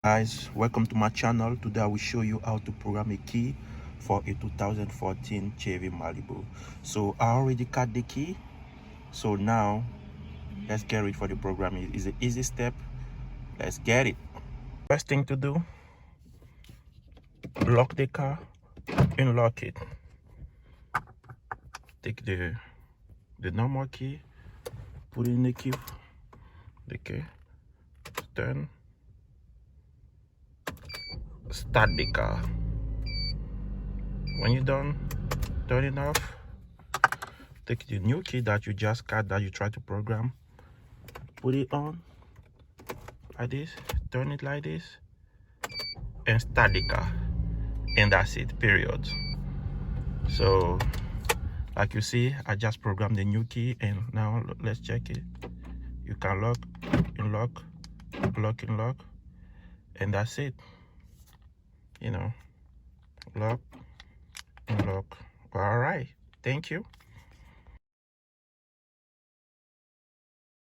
Guys, welcome to my channel. Today I will show you how to program a key for a 2014 Chevy Malibu. So I already cut the key, so now let's get ready for the programming. It's an easy step. Let's get it. First thing to do, lock the car, unlock it. Take the normal key, put it in the key, turn, start the car. When you're done, turn it off. Take the new key that you just cut, that you try to program, put it on like this, turn it like this, and start the car. And that's it, period. So like you see, I just programmed the new key, and now let's check it. You can lock, unlock, lock, unlock, and that's it. You know, lock, unlock. All right, thank you.